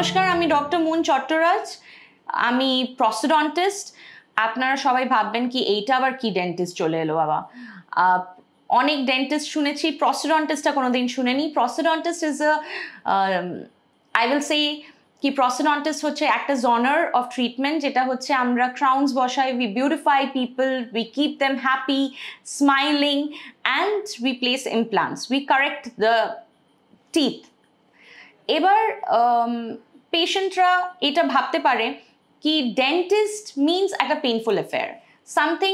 নমস্কার, আমি doctor moon Chattaraj. আমি প্রস্টোডন্টিস্ট। আপনারা সবাই ভাববেন কি এইটা আবার কি ডেন্টিস্ট চলে এলো বাবা। অনেক ডেন্টিস্ট শুনেছি, প্রস্টোডন্টিস্টটা কোনোদিন শুনেনি। প্রস্টোডন্টিস্ট ইজ আই উইল সে কি প্রস্টোডন্টিস্ট হচ্ছে একটা জনার অফ ট্রিটমেন্ট, যেটা হচ্ছে আমরা ক্রাউন্স বসাই, we beautify people, we keep them happy, smiling, and we place implants, we correct the teeth. এবার পেশেন্টরা এটা ভাবতে পারে কি ডেন্টিস্ট মিনস একটা painful affair, something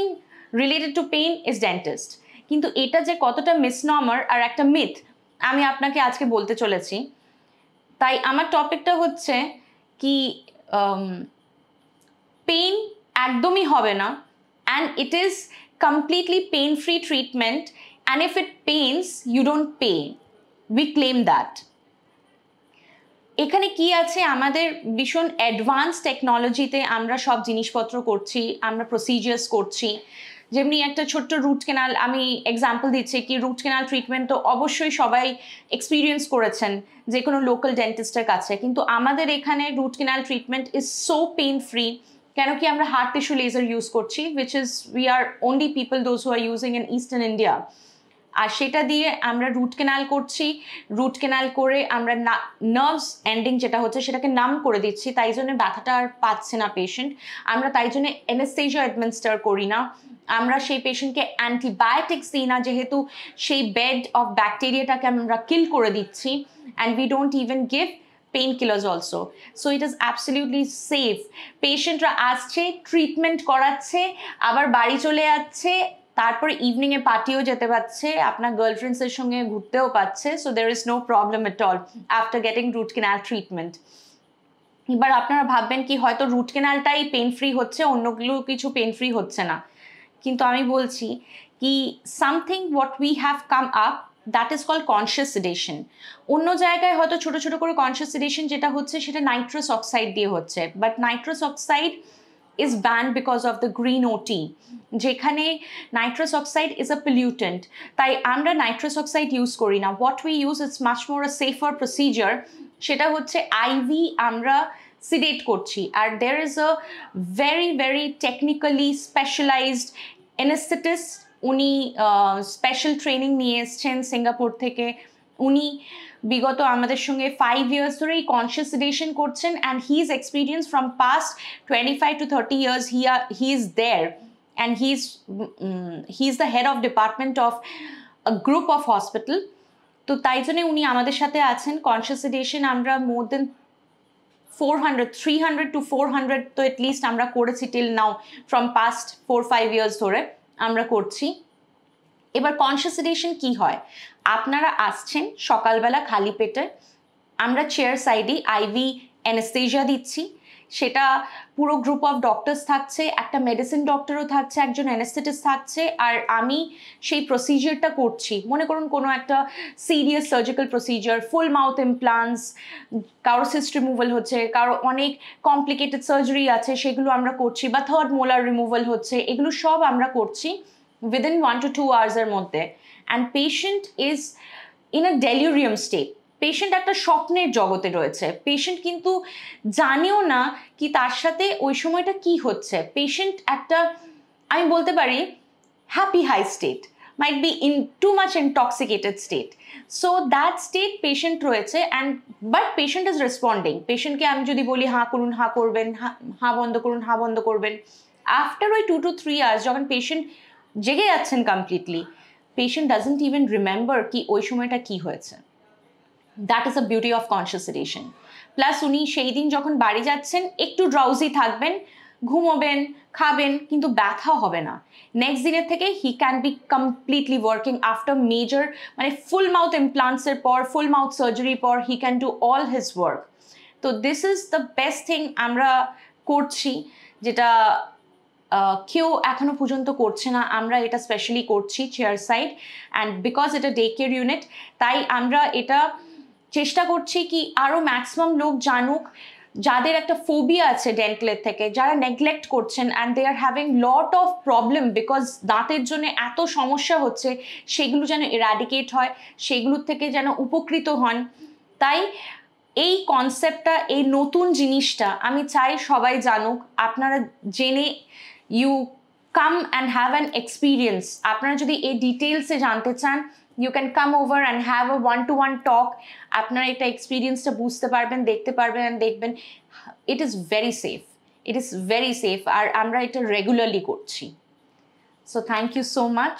related to pain is dentist. কিন্তু এটা যে কতটা মিসনমার আর একটা মিথ আমি আপনাকে আজকে বলতে চলেছি। তাই আমার টপিকটা হচ্ছে কি পেইন একদমই হবে না, and it is completely pain free treatment, and if it pains you don't pay, we claim that. এখানে কি আছে, আমাদের ভীষণ অ্যাডভান্স টেকনোলজিতে আমরা সব জিনিসপত্র করছি, আমরা প্রসিজার্স করছি। যেমনি একটা ছোট্ট রুট কেনাল, আমি এক্সাম্পল দিচ্ছি কি রুট কেনাল ট্রিটমেন্ট তো অবশ্যই সবাই এক্সপিরিয়েন্স করেছেন যে কোনো লোকাল ডেন্টিস্টের কাছে, কিন্তু আমাদের এখানে root canal treatment is so pain free. কেন কি আমরা হার্ট টিস্যু লেজার ইউজ করছি, which is we are only people those who are using in eastern India. আর সেটা দিয়ে আমরা রুট কেনাল করছি, রুট কেনাল করে আমরা নার্ভস এন্ডিং যেটা হচ্ছে সেটাকে নাম করে দিচ্ছি, তাই জন্য ব্যথাটা আর পাচ্ছে না পেশেন্ট। আমরা তাই জন্য অ্যানেস্থেসিয়া অ্যাডমিনিস্টার করি না, আমরা সেই পেশেন্টকে অ্যান্টিবায়োটিক্স দিই না, যেহেতু সেই বেড অফ ব্যাকটেরিয়াটাকে আমরা কিল করে দিচ্ছি, and we don't even give painkillers also. So it is absolutely safe. পেশেন্টরা আসছে, ট্রিটমেন্ট করাচ্ছে, আবার বাড়ি চলে যাচ্ছে, তারপর ইভিনিংয়ে পার্টিও যেতে পারছে, আপনার গার্লফ্রেন্ডসের সঙ্গে ঘুরতেও পাচ্ছে। So there is no problem at all after getting root canal treatment. এবার আপনারা ভাববেন কি হয়তো রুট কেনালটাই পেন ফ্রি হচ্ছে, অন্যগুলো কিছু পেন ফ্রি হচ্ছে না, কিন্তু আমি বলছি কি something what we have come up, that is called conscious sedation. অন্য জায়গায় হয়তো ছোট ছোট করে কনসিয়াস সেডেশন যেটা হচ্ছে সেটা নাইট্রাস অক্সাইড দিয়ে হচ্ছে, but nitrous oxide is banned because of the green OT, যেখানে nitrous oxide is a pollutant, তাই আমরা nitrous oxide use করি না। What we use is much more a safer procedure, সেটা হচ্ছে IV আমরা sedate করছি, আর there is a very very technically specialized anesthetist, উনি স্পেশাল ট্রেনিং নিয়ে এসছেন সিঙ্গাপুর থেকে। উনি বিগত আমাদের সঙ্গে 5 years ধরে এই কনসিয়াস সেডেশন করছেন, and he is experience from past 25 to 30 years he is there, and he is the head of department of a group of hospital. তো তাই জন্য উনি আমাদের সাথে আছেন। কনসিয়াস সেডেশন আমরা মোর দেন 300 to 400 তো এটলিস্ট আমরা করেছি till now, from past 4-5 years ধরে আমরা করছি। এবার কনসিয়াস সেডেশন কি হয়, আপনারা আসছেন সকালবেলা খালি পেটে, আমরা চেয়ার সাইডে আইভি অ্যানেস্থেসিয়া দিচ্ছি, সেটা পুরো গ্রুপ অফ ডক্টরস থাকছে, একটা মেডিসিন ডক্টরও থাকছে, একজন অ্যানেস্থেটিস্ট থাকছে, আর আমি সেই প্রসিজারটা করছি। মনে করুন কোনো একটা সিরিয়াস সার্জিক্যাল প্রসিজার, ফুল মাউথ ইমপ্লান্টস, কারো সিস্ট রিমুভাল হচ্ছে, কারো অনেক কমপ্লিকেটেড সার্জারি আছে সেগুলো আমরা করছি, বা থার্ড মোলার রিমুভাল হচ্ছে, এগুলো সব আমরা করছি within 1 to 2 hours এর মধ্যে। and patient is in a delirium state, patient একটা স্বপ্নের জগতে রয়েছে, পেশেন্ট কিন্তু জানেও না কি তার সাথে ওই সময়টা কি হচ্ছে। পেশেন্ট একটা, আমি বলতে পারি happy high state, might be in too much intoxicated state, so that state patient রয়েছে, and but patient is responding. পেশেন্টকে আমি যদি বলি হাঁ করুন, হাঁ করবেন, হাঁ বন্ধ করুন, হাঁ বন্ধ করবেন, আফটার ওই 2 to 3 hours যখন পেশেন্ট জেগে যাচ্ছেন completely, patient doesn't even remember কি ওই সময়টা কি হয়েছে। That is a beauty of conscious sedation. Plus উনি সেই দিন যখন বাড়ি যাচ্ছেন একটু ড্রাউজি থাকবেন, ঘুমোবেন, খাবেন, কিন্তু ব্যথা হবে না। নেক্সট দিনের থেকে he can be completely working after major, মানে ফুল মাউথ ইমপ্লান্টসের পর, ফুল মাউথ সার্জারির পর he can do all his work. তো this is the best thing আমরা করছি, যেটা কেউ এখনো পর্যন্ত করছে না। আমরা এটা স্পেশালি করছি চেয়ার সাইড, অ্যান্ড বিকজ এটা ডে কেয়ার ইউনিট, তাই আমরা এটা চেষ্টা করছি কি আরও ম্যাক্সিমাম লোক জানুক, যাদের একটা ফোবিয়া আছে ডেন্টালের থেকে, যারা নেগলেক্ট করছেন, and they are having lot of problem because দাঁতের জন্য এত সমস্যা হচ্ছে, সেগুলো যেন এরাডিকেট হয়, সেগুলোর থেকে যেন উপকৃত হন। তাই এই কনসেপ্টটা, এই নতুন জিনিসটা আমি চাই সবাই জানুক, আপনারা জেনে you come and have an experience. আপনারা যদি এই ডিটেলসে জানতে চান, you can come over and have a one to one talk. আপনারা এটা এক্সপিরিয়েন্সটা বুঝতে পারবেন, দেখতে পারবেন অ্যান্ড দেখবেন it is very safe, it is very safe. আর আমরা এটা রেগুলারলি করছি। So thank you so much.